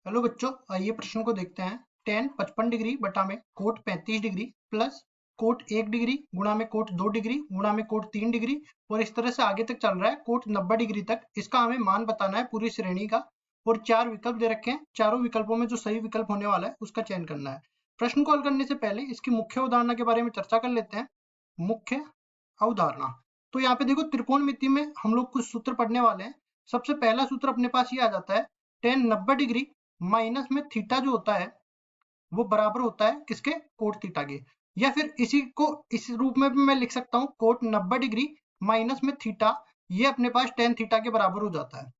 Hello बच्चों, आइए प्रश्न को देखते हैं। tan 55 डिग्री बटा में cot 35 degree plus cot 1 degree गुणा में कोट 2 डिग्री गुणा में कोट 3 डिग्री और इस तरह से आगे तक चल रहा है कोट 90 डिग्री तक। इसका हमें मान बताना है पूरी श्रेणी का और 4 विकल्प दे रखे हैं। चारों विकल्पों में जो सही विकल्प होने वाला है उसका चयन करना है। प्रश्न को हल करने से पहले इसकी मुख्य अवधारणा के बारे में चर्चा कर लेते हैं। मुख्य अवधारणा, तो यहाँ पे देखो त्रिकोणमिति में हम लोग कुछ सूत्र पढ़ने वाले हैं। सबसे पहला सूत्र अपने पास ये आ जाता है, tan 90 डिग्री माइनस में थीटा जो होता है वो बराबर होता है किसके, कोट थीटा के। या फिर इसी को इस रूप में भी मैं लिख सकता हूँ, कोट 90 डिग्री माइनस में थीटा, ये अपने पास tan थीटा के बराबर हो जाता है।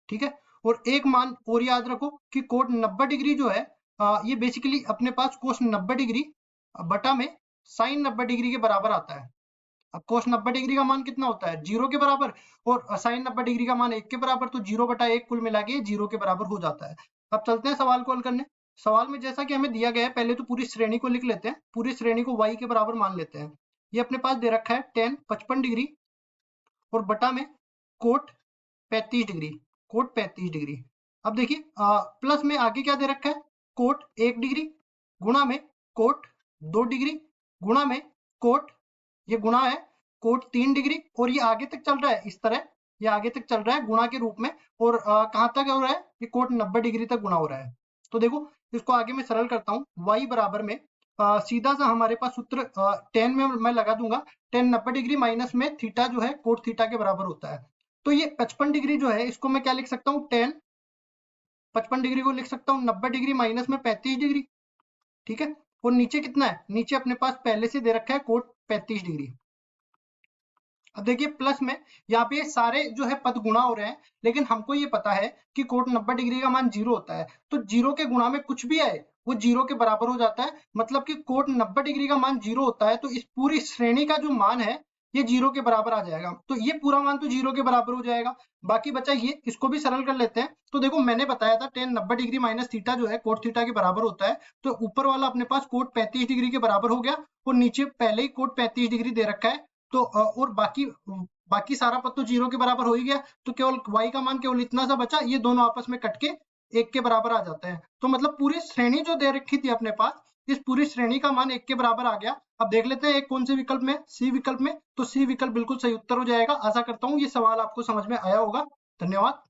ठीक है, और एक मान और याद रखो कि कोट 90 डिग्री जो है ये बेसिकली अपने पास कोस 90 डिग्री बटा में साइन 90 डिग्री के बराबर आता है। अब कोस 90 डिग्री का मान कितना होता है, 0 के बराबर, और साइन 90 डिग्री का मान 1 के बराबर, तो 0/1 कुल मिला के 0 के बराबर हो जाता है। अब चलते हैं सवाल को हल करने। सवाल में जैसा कि हमें दिया गया है, पहले तो पूरी श्रेणी को लिख लेते हैं। पूरी श्रेणी को y के बराबर मान लेते हैं। ये अपने पास दे रखा है tan 55 डिग्री और बटा में कोट 35 डिग्री, कोट 35 डिग्री। अब देखिए प्लस में आगे क्या दे रखा है, कोट 1 डिग्री गुणा में कोट 2 डिग्री गुणा में कोट, ये गुणा है कोट 3 डिग्री, और ये आगे तक चल रहा है इस तरह, ये आगे तक चल रहा है गुणा के रूप में, और कहाँ तक हो रहा है, ये कोट 90 डिग्री तक गुणा हो रहा है। तो देखो इसको आगे मैं सरल करता हूँ, y बराबर में सीधा सा हमारे पास सूत्र tan में मैं लगा दूंगा, tan 90 डिग्री माइनस में थीटा जो है कोट थीटा के बराबर होता है। तो ये 55 डिग्री जो है इसको मैं क्या लिख सकता हूँ, tan 55 डिग्री को लिख सकता हूँ 90 डिग्री माइनस में 35 डिग्री। ठीक है, और नीचे कितना है, नीचे अपने पास पहले से दे रखा है कोट 35 डिग्री। अब देखिए प्लस में यहाँ पे सारे जो है पद गुणा हो रहे हैं, लेकिन हमको ये पता है कि कोट 90 डिग्री का मान 0 होता है, तो 0 के गुणा में कुछ भी आए वो 0 के बराबर हो जाता है। मतलब कि कोट 90 डिग्री का मान 0 होता है, तो इस पूरी श्रेणी का जो मान है ये 0 के बराबर आ जाएगा। तो ये पूरा मान तो 0 के बराबर हो जाएगा। बाकी बचा ये, इसको भी सरल कर लेते हैं। तो देखो मैंने बताया था tan 90 डिग्री माइनस थीटा जो है कोट थीटा के बराबर होता है, तो ऊपर वाला अपने पास कोट 35 डिग्री के बराबर हो गया, और नीचे पहले ही कोट 35 डिग्री दे रखा है। तो और बाकी बाकी सारा पद तो 0 के बराबर हो ही गया, तो केवल y का मान केवल इतना सा बचा, ये दोनों आपस में कट के 1 के बराबर आ जाते हैं। तो मतलब पूरी श्रेणी जो दे रखी थी अपने पास, इस पूरी श्रेणी का मान 1 के बराबर आ गया। अब देख लेते हैं एक कौन से विकल्प में, सी विकल्प में। तो सी विकल्प बिल्कुल सही उत्तर हो जाएगा। आशा करता हूँ ये सवाल आपको समझ में आया होगा। धन्यवाद।